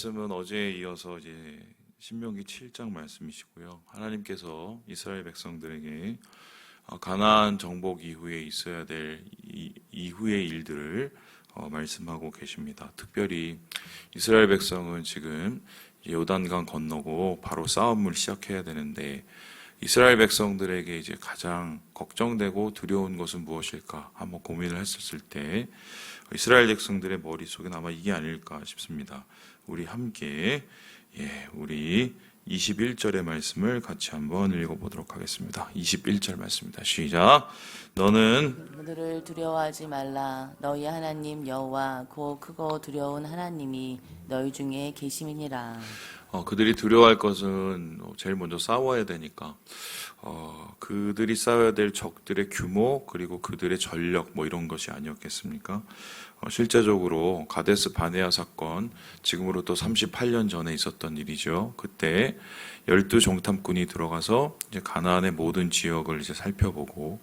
말씀은 어제에 이어서 이제 신명기 7장 말씀이시고요. 하나님께서 이스라엘 백성들에게 가나안 정복 이후에 있어야 될 이후의 일들을 말씀하고 계십니다. 특별히 이스라엘 백성은 지금 요단강 건너고 바로 싸움을 시작해야 되는데 이스라엘 백성들에게 이제 가장 걱정되고 두려운 것은 무엇일까 한번 고민을 했었을 때 이스라엘 백성들의 머릿속엔 아마 이게 아닐까 싶습니다. 우리 함께 우리 21절의 말씀을 같이 한번 읽어보도록 하겠습니다. 21절 말씀입니다. 시작. 너는 그들을 두려워하지 말라. 너희 하나님 여호와 곧 크고 두려운 하나님이 너희 중에 계심이니라. 그들이 두려워할 것은 제일 먼저 싸워야 되니까 그들이 싸워야 될 적들의 규모 그리고 그들의 전력 이런 것이 아니었겠습니까? 실제적으로 가데스 바네아 사건, 지금으로부터 38년 전에 있었던 일이죠. 그때 12정탐꾼이 들어가서 이제 가나안의 모든 지역을 이제 살펴보고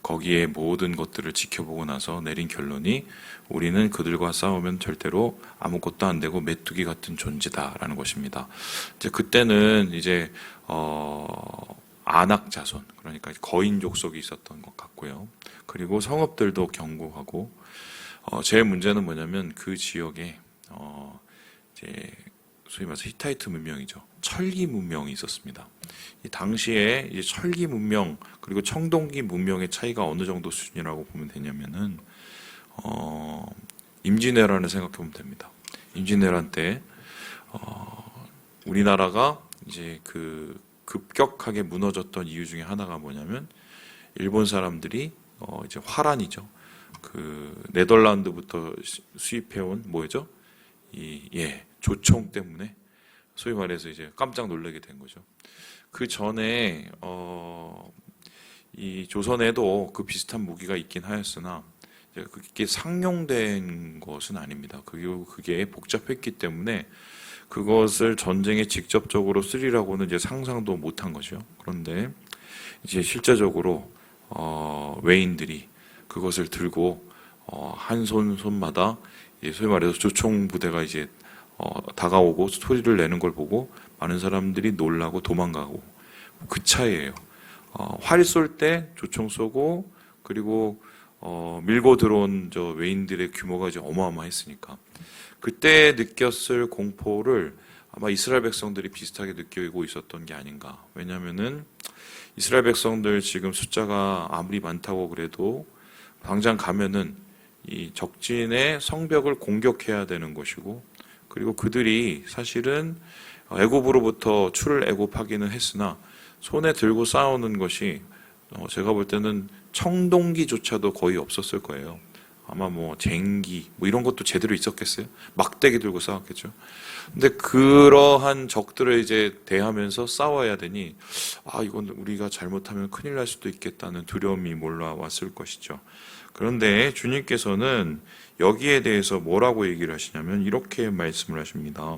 거기에 모든 것들을 지켜보고 나서 내린 결론이 우리는 그들과 싸우면 절대로 아무것도 안 되고 메뚜기 같은 존재다라는 것입니다. 이제 그때는 이제 아낙 자손, 그러니까 거인 족속이 있었던 것 같고요. 그리고 성읍들도 견고하고 제일 문제는 뭐냐면 그 지역에 이제 소위 말해서 히타이트 문명이죠. 철기 문명이 있었습니다. 이 당시에 이제 철기 문명 그리고 청동기 문명의 차이가 어느 정도 수준이라고 보면 되냐면은 임진왜란을 생각해 보면 됩니다. 임진왜란 때 우리나라가 이제 그 급격하게 무너졌던 이유 중에 하나가 뭐냐면 일본 사람들이 이제 화란이죠. 그 네덜란드부터 수입해온 뭐죠? 조총 때문에 소위 말해서 이제 깜짝 놀라게 된 거죠. 그 전에 이 조선에도 그 비슷한 무기가 있긴 하였으나 그게 상용된 것은 아닙니다. 그게 복잡했기 때문에 그것을 전쟁에 직접적으로 쓰리라고는 이제 상상도 못한 거죠. 그런데 이제 실제적으로 외인들이 그것을 들고 한 손마다 소위 말해서 조총 부대가 이제 다가오고 소리를 내는 걸 보고 많은 사람들이 놀라고 도망가고 그 차이예요. 활 쏠 때 조총 쏘고 그리고 밀고 들어온 저 외인들의 규모가 이제 어마어마했으니까 그때 느꼈을 공포를 아마 이스라엘 백성들이 비슷하게 느끼고 있었던 게 아닌가. 왜냐하면은 이스라엘 백성들 지금 숫자가 아무리 많다고 그래도 당장 가면은 이 적진의 성벽을 공격해야 되는 것이고 그리고 그들이 사실은 애굽으로부터 출애굽하기는 했으나 손에 들고 싸우는 것이 제가 볼 때는 청동기조차도 거의 없었을 거예요. 아마 쟁기 이런 것도 제대로 있었겠어요? 막대기 들고 싸웠겠죠. 근데 그러한 적들을 이제 대하면서 싸워야 되니 이건 우리가 잘못하면 큰일 날 수도 있겠다는 두려움이 몰라왔을 것이죠. 그런데 주님께서는 여기에 대해서 뭐라고 얘기를 하시냐면 이렇게 말씀을 하십니다.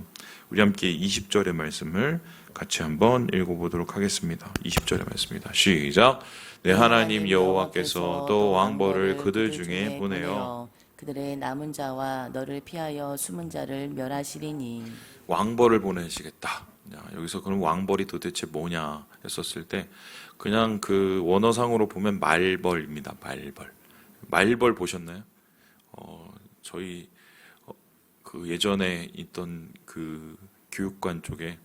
우리 함께 20절의 말씀을 같이 한번 읽어보도록 하겠습니다. 20절의 말씀입니다. 시작. 내 하나님 여호와께서 또 왕벌을 그들 중에 보내어 그들의 남은 자와 너를 피하여 숨은 자를 멸하시리니. 왕벌을 보내시겠다. 여기서 그럼 왕벌이 도대체 뭐냐 했었을 때 그냥 그 원어상으로 보면 말벌입니다. 말벌 보셨나요? 저희 그 예전에 있던 그 교육관 쪽에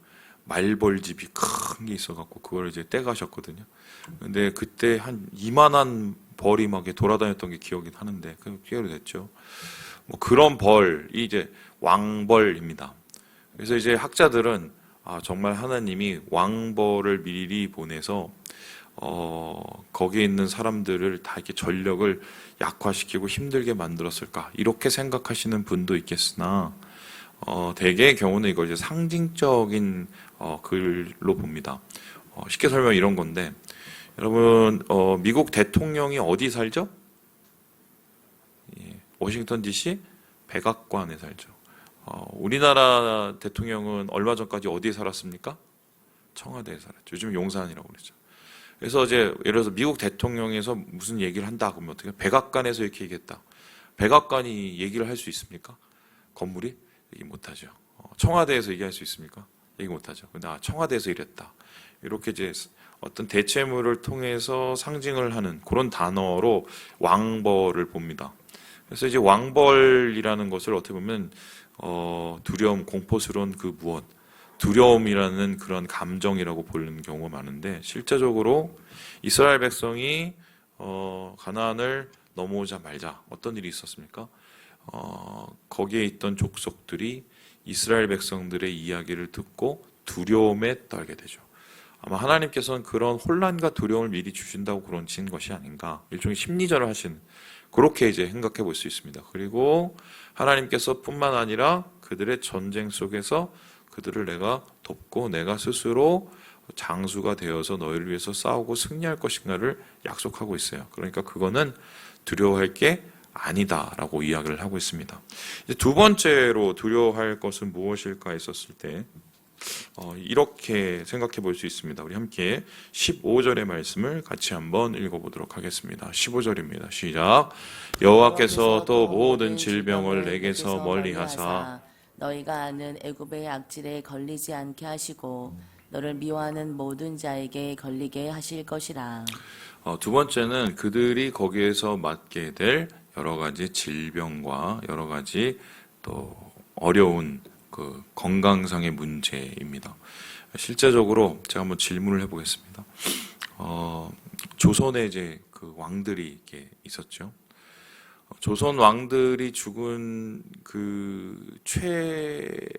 말벌집이 큰 게 있어갖고 그걸 이제 떼가셨거든요. 근데 그때 한 이만한 벌이 막 돌아다녔던 게 기억이 하는데 그 기억이 됐죠. 그런 벌이 이제 왕벌입니다. 그래서 이제 학자들은 정말 하나님이 왕벌을 미리 보내서 거기에 있는 사람들을 다 이렇게 전력을 약화시키고 힘들게 만들었을까 이렇게 생각하시는 분도 있겠으나 대개의 경우는 이걸 이제 상징적인 글로 봅니다. 쉽게 설명 이런 건데 여러분 미국 대통령이 어디 살죠? 워싱턴 DC 백악관에 살죠. 우리나라 대통령은 얼마 전까지 어디에 살았습니까? 청와대에 살았죠. 요즘 용산이라고 그러죠. 그래서 이제 예를 들어서 미국 대통령에서 무슨 얘기를 한다 그러면 어떻게 백악관에서 이렇게 얘기했다. 백악관이 얘기를 할 수 있습니까? 건물이 얘기 못하죠. 청와대에서 얘기할 수 있습니까? 얘기 못하죠. 근데 청와대에서 이랬다. 이렇게 이제 어떤 대체물을 통해서 상징을 하는 그런 단어로 왕벌을 봅니다. 그래서 이제 왕벌이라는 것을 어떻게 보면 두려움, 공포스러운 그 무엇, 두려움이라는 그런 감정이라고 보는 경우가 많은데 실제적으로 이스라엘 백성이 가나안을 넘어오자 말자 어떤 일이 있었습니까? 거기에 있던 족속들이 이스라엘 백성들의 이야기를 듣고 두려움에 떨게 되죠. 아마 하나님께서는 그런 혼란과 두려움을 미리 주신다고 그런 친 것이 아닌가. 일종의 심리전을 하신 그렇게 이제 생각해 볼 수 있습니다. 그리고 하나님께서 뿐만 아니라 그들의 전쟁 속에서 그들을 내가 돕고 내가 스스로 장수가 되어서 너희를 위해서 싸우고 승리할 것인가를 약속하고 있어요. 그러니까 그거는 두려워할 게 아니다라고 이야기를 하고 있습니다. 이제 두 번째로 두려워할 것은 무엇일까 했었을 때 이렇게 생각해 볼 수 있습니다. 우리 함께 15절의 말씀을 같이 한번 읽어보도록 하겠습니다. 15절입니다. 시작. 여호와께서 또 모든 질병을 내게서 멀리하사 너희가 아는 애굽의 악질에 걸리지 않게 하시고 너를 미워하는 모든 자에게 걸리게 하실 것이라. 두 번째는 그들이 거기에서 맞게 될 여러 가지 질병과 여러 가지 또 어려운 그 건강상의 문제입니다. 실제적으로 제가 한번 질문을 해보겠습니다. 조선에 이제 그 왕들이 이렇게 있었죠. 조선 왕들이 죽은 그 최대의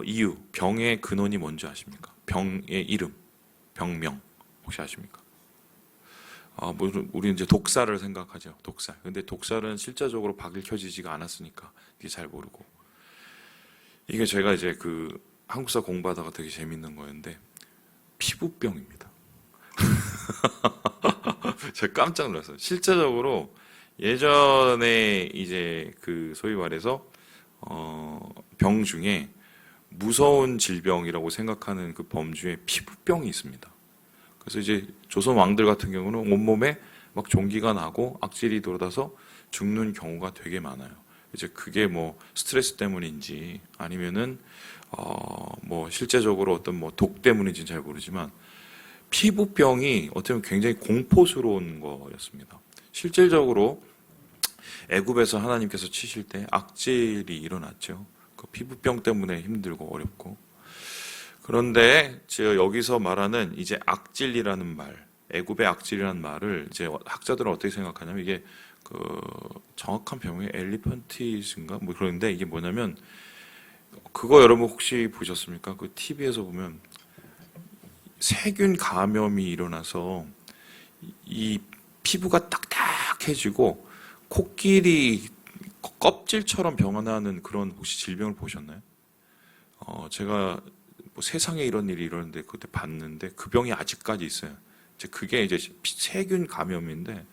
이유, 병의 근원이 뭔지 아십니까? 병의 이름, 병명 혹시 아십니까? 우리는 이제 독살을 생각하죠. 독살. 근데 독살은 실제적으로 밝혀지지가 않았으니까 이게 잘 모르고. 이게 제가 이제 그 한국사 공부하다가 되게 재밌는 거였는데 피부병입니다. 제가 깜짝 놀랐어요. 실제적으로 예전에 이제 그 소위 말해서 병 중에 무서운 질병이라고 생각하는 그 범주에 피부병이 있습니다. 그래서 이제 조선 왕들 같은 경우는 온몸에 막 종기가 나고 악질이 돌아서 죽는 경우가 되게 많아요. 이제 그게 뭐 스트레스 때문인지 아니면은 뭐 실제적으로 어떤 뭐 독 때문인지는 잘 모르지만 피부병이 어떻게 보면 굉장히 공포스러운 거였습니다. 실질적으로 애굽에서 하나님께서 치실 때 악질이 일어났죠. 그 피부병 때문에 힘들고 어렵고. 그런데 제가 여기서 말하는 이제 악질이라는 말, 애굽의 악질이라는 말을 이제 학자들은 어떻게 생각하냐면 이게 그 정확한 병명이 엘리펀티스인가 뭐 그런데 이게 뭐냐면 그거 여러분 혹시 보셨습니까? 그 TV에서 보면 세균 감염이 일어나서 이 피부가 딱딱해지고 코끼리 껍질처럼 변화하는 그런 혹시 질병을 보셨나요? 제가 뭐 세상에 이런 일이 이러는데 그때 봤는데 그 병이 아직까지 있어요. 이제 그게 이제 세균 감염인데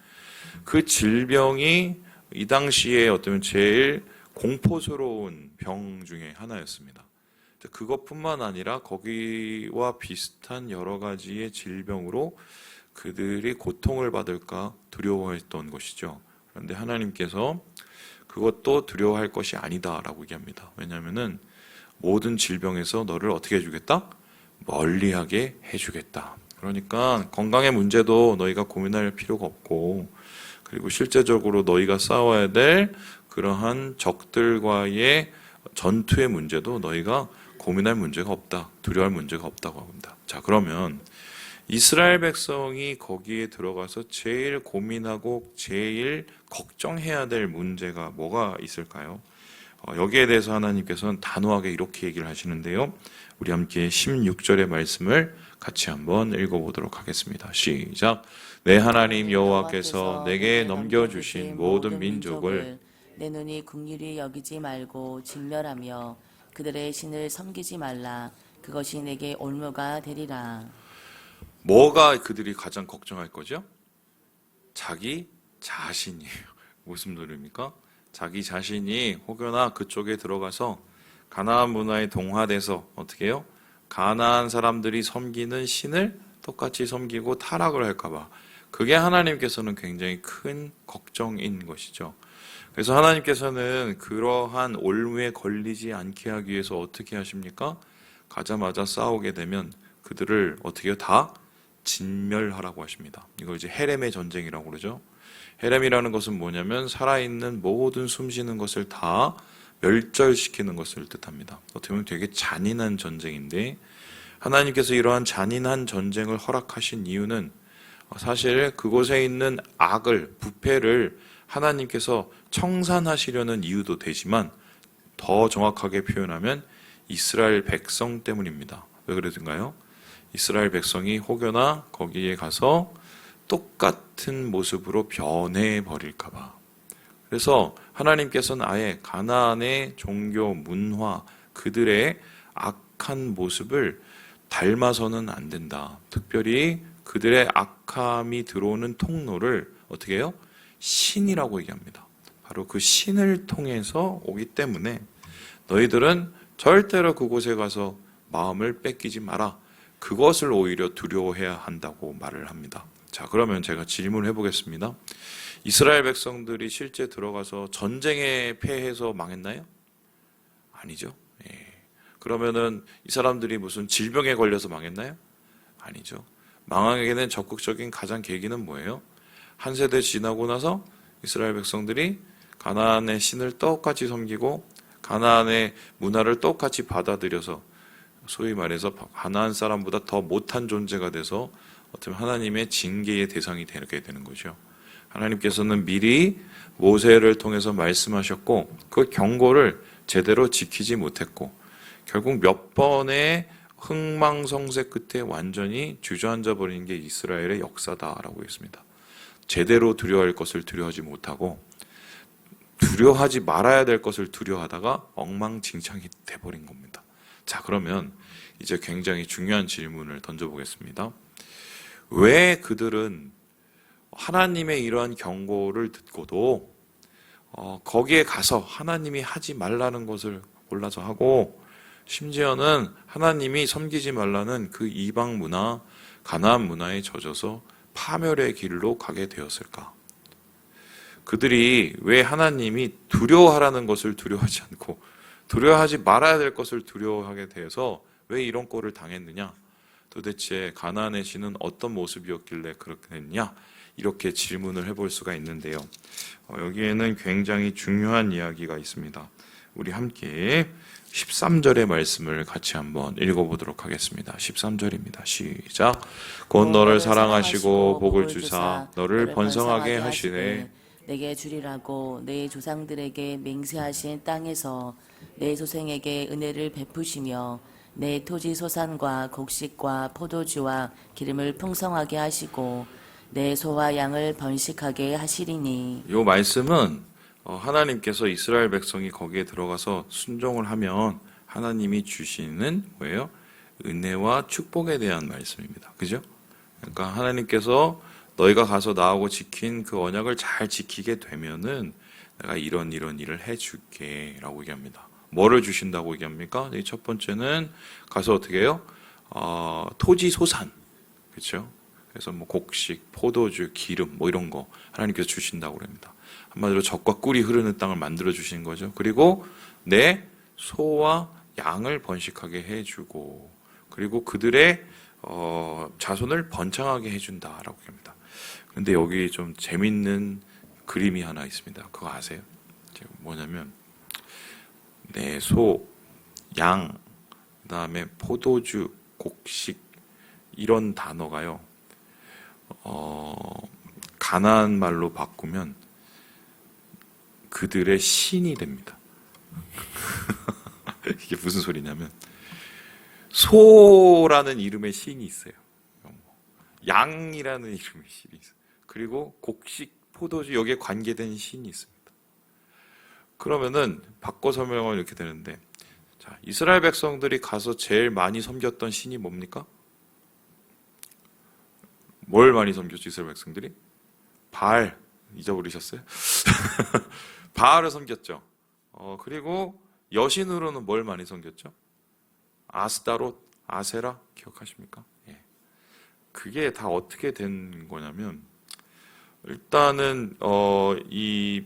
그 질병이 이 당시에 어쩌면 제일 공포스러운 병 중에 하나였습니다. 그것뿐만 아니라 거기와 비슷한 여러 가지의 질병으로 그들이 고통을 받을까 두려워했던 것이죠. 그런데 하나님께서 그것도 두려워할 것이 아니다라고 얘기합니다. 왜냐하면은 모든 질병에서 너를 어떻게 해주겠다? 멀리하게 해주겠다. 그러니까 건강의 문제도 너희가 고민할 필요가 없고 그리고 실제적으로 너희가 싸워야 될 그러한 적들과의 전투의 문제도 너희가 고민할 문제가 없다. 두려워할 문제가 없다고 합니다. 자, 그러면 이스라엘 백성이 거기에 들어가서 제일 고민하고 제일 걱정해야 될 문제가 뭐가 있을까요? 여기에 대해서 하나님께서는 단호하게 이렇게 얘기를 하시는데요. 우리 함께 16절의 말씀을 같이 한번 읽어보도록 하겠습니다. 시작. 내 하나님 여호와께서 내게 넘겨주신 모든 민족을 내 눈이 긍휼히 여기지 말고 진멸하며 그들의 신을 섬기지 말라. 그것이 내게 올무가 되리라. 뭐가 그들이 가장 걱정할 거죠? 자기 자신이에요. 무슨 소리입니까? 자기 자신이 혹여나 그쪽에 들어가서 가나안 문화에 동화돼서 어떻게 해요? 가나안 사람들이 섬기는 신을 똑같이 섬기고 타락을 할까 봐. 그게 하나님께서는 굉장히 큰 걱정인 것이죠. 그래서 하나님께서는 그러한 올무에 걸리지 않게 하기 위해서 어떻게 하십니까? 가자마자 싸우게 되면 그들을 어떻게 해요? 다 진멸하라고 하십니다. 이걸 이제 헤렘의 전쟁이라고 그러죠. 헤렘이라는 것은 뭐냐면 살아있는 모든 숨쉬는 것을 다 멸절시키는 것을 뜻합니다. 어떻게 보면 되게 잔인한 전쟁인데 하나님께서 이러한 잔인한 전쟁을 허락하신 이유는 사실 그곳에 있는 악을, 부패를 하나님께서 청산하시려는 이유도 되지만 더 정확하게 표현하면 이스라엘 백성 때문입니다. 왜 그러던가요? 이스라엘 백성이 혹여나 거기에 가서 똑같은 모습으로 변해버릴까 봐. 그래서 하나님께서는 아예 가나안의 종교, 문화, 그들의 악한 모습을 닮아서는 안 된다. 특별히 그들의 악함이 들어오는 통로를 어떻게 해요? 신이라고 얘기합니다. 바로 그 신을 통해서 오기 때문에 너희들은 절대로 그곳에 가서 마음을 뺏기지 마라. 그것을 오히려 두려워해야 한다고 말을 합니다. 자, 그러면 제가 질문을 해보겠습니다. 이스라엘 백성들이 실제 들어가서 전쟁에 패해서 망했나요? 아니죠. 예. 그러면은 이 사람들이 무슨 질병에 걸려서 망했나요? 아니죠. 망하게 된 적극적인 가장 계기는 뭐예요? 한 세대 지나고 나서 이스라엘 백성들이 가나안의 신을 똑같이 섬기고 가나안의 문화를 똑같이 받아들여서 소위 말해서 가나안 사람보다 더 못한 존재가 돼서 어떻게 보면 하나님의 징계의 대상이 되게 되는 거죠. 하나님께서는 미리 모세를 통해서 말씀하셨고 그 경고를 제대로 지키지 못했고 결국 몇 번의 흥망성쇠 끝에 완전히 주저앉아 버리는 게 이스라엘의 역사다라고 했습니다. 제대로 두려워할 것을 두려워하지 못하고 두려워하지 말아야 될 것을 두려워하다가 엉망진창이 돼버린 겁니다. 자, 그러면 이제 굉장히 중요한 질문을 던져보겠습니다. 왜 그들은 하나님의 이러한 경고를 듣고도 거기에 가서 하나님이 하지 말라는 것을 골라서 하고 심지어는 하나님이 섬기지 말라는 그 이방 문화, 가나안 문화에 젖어서 파멸의 길로 가게 되었을까? 그들이 왜 하나님이 두려워하라는 것을 두려워하지 않고 두려워하지 말아야 될 것을 두려워하게 되어서 왜 이런 꼴을 당했느냐? 도대체 가나안의 신은 어떤 모습이었길래 그렇게 됐냐? 이렇게 질문을 해볼 수가 있는데요. 여기에는 굉장히 중요한 이야기가 있습니다. 우리 함께 13절의 말씀을 같이 한번 읽어보도록 하겠습니다. 13절입니다. 시작. 곧 너를 사랑하시고 복을 주사 너를 번성하게 하시되 내게 주리라고 내 조상들에게 맹세하신 땅에서 내 소생에게 은혜를 베푸시며 내 토지 소산과 곡식과 포도주와 기름을 풍성하게 하시고 내 소와 양을 번식하게 하시리니. 이 말씀은 하나님께서 이스라엘 백성이 거기에 들어가서 순종을 하면 하나님이 주시는 뭐예요? 은혜와 축복에 대한 말씀입니다. 그죠? 그러니까 하나님께서 너희가 가서 나하고 지킨 그 언약을 잘 지키게 되면은 내가 이런 일을 해줄게 라고 얘기합니다. 뭐를 주신다고 얘기합니까? 첫 번째는 가서 어떻게 해요? 토지 소산. 그렇죠? 그래서 뭐 곡식, 포도주, 기름 뭐 이런 거 하나님께서 주신다고 합니다. 한마디로 젖과 꿀이 흐르는 땅을 만들어 주시는 거죠. 그리고 내 소와 양을 번식하게 해주고 그리고 그들의 자손을 번창하게 해준다라고 합니다. 그런데 여기 좀 재밌는 그림이 하나 있습니다. 그거 아세요? 뭐냐면 내 소, 양, 그다음에 포도주, 곡식 이런 단어가요. 가나안 말로 바꾸면 그들의 신이 됩니다. 이게 무슨 소리냐면 소라는 이름의 신이 있어요. 양이라는 이름의 신이 있어요. 그리고 곡식, 포도주 여기에 관계된 신이 있습니다. 그러면은 바꿔 설명하면 이렇게 되는데 자, 이스라엘 백성들이 가서 제일 많이 섬겼던 신이 뭡니까? 뭘 많이 섬겼죠, 이스라엘 백성들이? 바알. 잊어버리셨어요? 바알을 섬겼죠. 그리고 여신으로는 뭘 많이 섬겼죠? 아스타롯, 아세라 기억하십니까? 예. 그게 다 어떻게 된 거냐면 일단은 이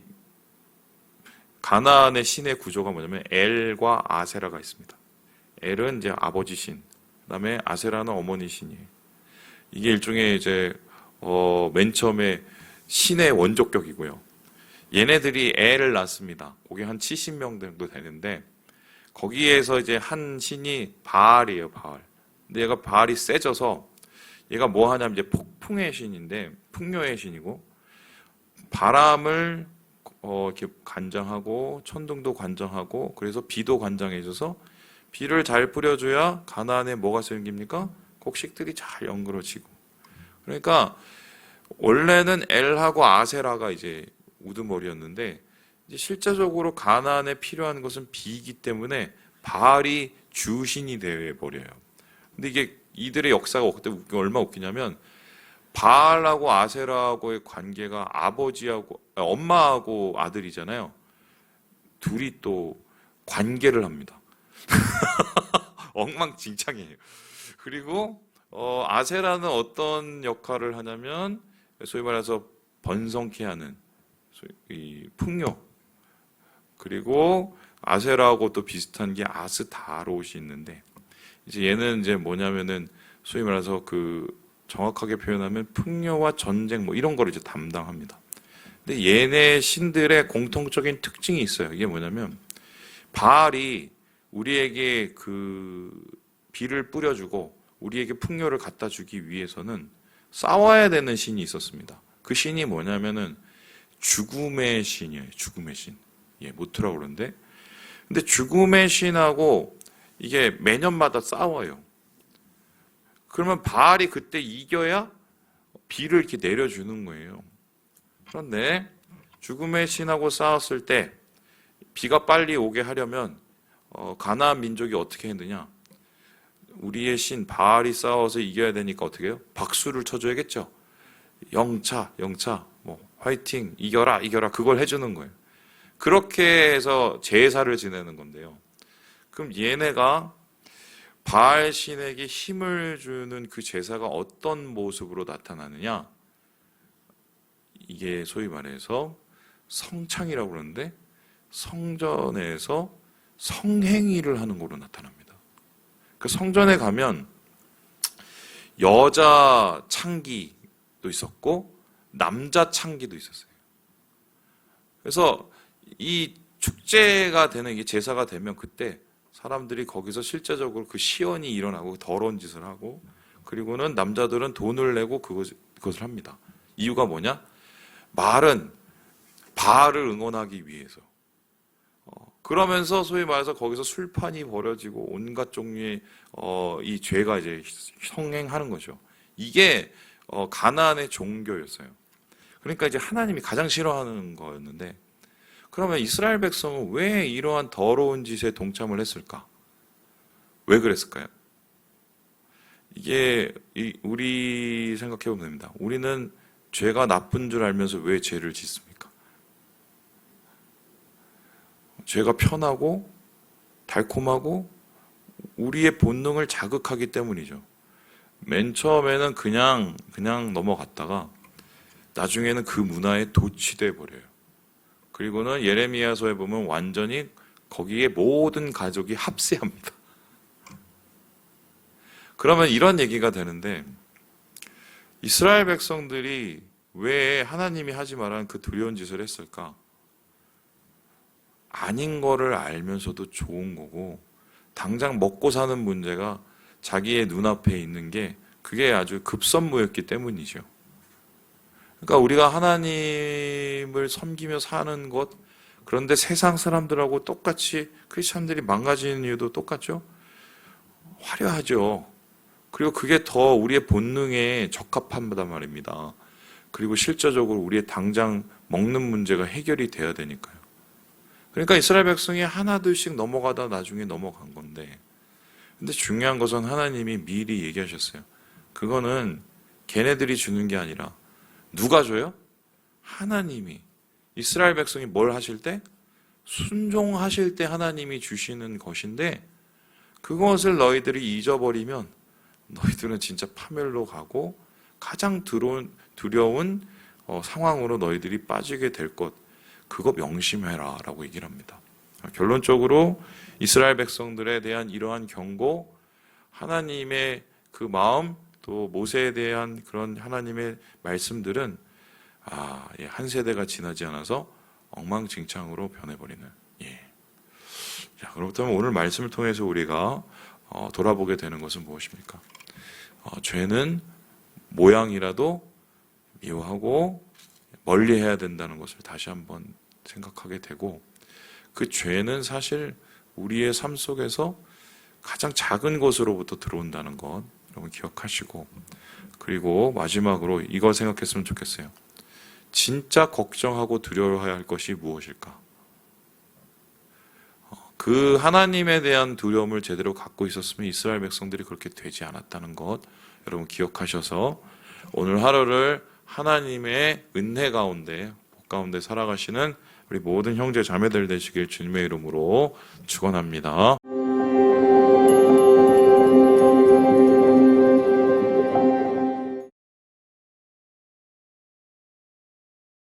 가나안의 신의 구조가 뭐냐면 엘과 아세라가 있습니다. 엘은 이제 아버지 신, 그다음에 아세라는 어머니 신이에요. 이게 일종의 이제 맨 처음에 신의 원조격이고요. 얘네들이 애를 낳습니다. 그게 한 70명 정도 되는데 거기에서 이제 한 신이 바알이에요, 바알. 근데 얘가 바알이 세져서 얘가 뭐 하냐면 이제 폭풍의 신인데 풍요의 신이고 바람을 이렇게 관장하고 천둥도 관장하고 그래서 비도 관장해줘서 비를 잘 뿌려줘야 가나안에 뭐가 생깁니까? 곡식들이 잘 연그러지고. 그러니까 원래는 엘하고 아세라가 이제 우두머리였는데 이제 실제적으로 가나안에 필요한 것은 비이기 때문에 바알이 주신이 되어 버려요. 근데 이게 이들의 역사가 그때 얼마나 웃기냐면 바알하고 아세라하고의 관계가 아버지하고 엄마하고 아들이잖아요. 둘이 또 관계를 합니다. 엉망진창이에요. 그리고 아세라는 어떤 역할을 하냐면 소위 말해서 번성케 하는 이 풍요. 그리고 아세라하고 또 비슷한 게 아스타롯이 있는데 이제 얘는 이제 뭐냐면은 소위 말해서 그 정확하게 표현하면 풍요와 전쟁 뭐 이런 거를 이제 담당합니다. 근데 얘네 신들의 공통적인 특징이 있어요. 이게 뭐냐면 바알이 우리에게 그 비를 뿌려주고 우리에게 풍요를 갖다 주기 위해서는 싸워야 되는 신이 있었습니다. 그 신이 뭐냐면은 죽음의 신이에요. 죽음의 신. 예, 모트라고 그러는데. 근데 죽음의 신하고 이게 매년마다 싸워요. 그러면 바알이 그때 이겨야 비를 이렇게 내려주는 거예요. 그런데 죽음의 신하고 싸웠을 때 비가 빨리 오게 하려면 가나안 민족이 어떻게 했느냐? 우리의 신 바알이 싸워서 이겨야 되니까 어떻게 해요? 박수를 쳐줘야겠죠. 영차, 뭐 화이팅, 이겨라, 그걸 해주는 거예요. 그렇게 해서 제사를 지내는 건데요. 그럼 얘네가 바알 신에게 힘을 주는 그 제사가 어떤 모습으로 나타나느냐? 이게 소위 말해서 성창이라고 그러는데 성전에서 성행위를 하는 걸로 나타납니다. 그 성전에 가면 여자 창기도 있었고 남자 창기도 있었어요. 그래서 이 축제가 되는 이게 제사가 되면 그때 사람들이 거기서 실제적으로 그 시연이 일어나고 더러운 짓을 하고 그리고는 남자들은 돈을 내고 그것을 합니다. 이유가 뭐냐? 말은 바알을 응원하기 위해서. 그러면서 소위 말해서 거기서 술판이 벌어지고 온갖 종류의 이 죄가 이제 성행하는 거죠. 이게 가나안의 종교였어요. 그러니까 이제 하나님이 가장 싫어하는 거였는데 그러면 이스라엘 백성은 왜 이러한 더러운 짓에 동참을 했을까? 왜 그랬을까요? 이게 우리 생각해 보면 됩니다. 우리는 죄가 나쁜 줄 알면서 왜 죄를 짓습니까? 죄가 편하고 달콤하고 우리의 본능을 자극하기 때문이죠. 맨 처음에는 그냥 넘어갔다가 나중에는 그 문화에 도취돼 버려요. 그리고는 예레미야서에 보면 완전히 거기에 모든 가족이 합세합니다. 그러면 이런 얘기가 되는데 이스라엘 백성들이 왜 하나님이 하지 말라는 그 두려운 짓을 했을까? 아닌 거를 알면서도 좋은 거고 당장 먹고 사는 문제가 자기의 눈앞에 있는 게 그게 아주 급선무였기 때문이죠. 그러니까 우리가 하나님을 섬기며 사는 것 그런데 세상 사람들하고 똑같이 크리스천들이 망가지는 이유도 똑같죠. 화려하죠. 그리고 그게 더 우리의 본능에 적합하단 말입니다. 그리고 실제적으로 우리의 당장 먹는 문제가 해결이 돼야 되니까요. 그러니까 이스라엘 백성이 하나둘씩 넘어가다 나중에 넘어간 건데 근데 중요한 것은 하나님이 미리 얘기하셨어요. 그거는 걔네들이 주는 게 아니라 누가 줘요? 하나님이. 이스라엘 백성이 뭘 하실 때? 순종하실 때 하나님이 주시는 것인데 그것을 너희들이 잊어버리면 너희들은 진짜 파멸로 가고 가장 두려운 상황으로 너희들이 빠지게 될 것. 그거 명심해라라고 얘기를 합니다. 결론적으로 이스라엘 백성들에 대한 이러한 경고, 하나님의 그 마음, 또 모세에 대한 그런 하나님의 말씀들은 한 세대가 지나지 않아서 엉망진창으로 변해버리는. 자, 그렇다면 오늘 말씀을 통해서 우리가 돌아보게 되는 것은 무엇입니까? 죄는 모양이라도 미워하고 멀리해야 된다는 것을 다시 한번 생각하게 되고, 그 죄는 사실 우리의 삶 속에서 가장 작은 것으로부터 들어온다는 것 여러분 기억하시고, 그리고 마지막으로 이거 생각했으면 좋겠어요. 진짜 걱정하고 두려워해야 할 것이 무엇일까? 그 하나님에 대한 두려움을 제대로 갖고 있었으면 이스라엘 백성들이 그렇게 되지 않았다는 것 여러분 기억하셔서 오늘 하루를 하나님의 은혜 가운데, 복 가운데 살아가시는 우리 모든 형제 자매들 되시길 주님의 이름으로 축원합니다.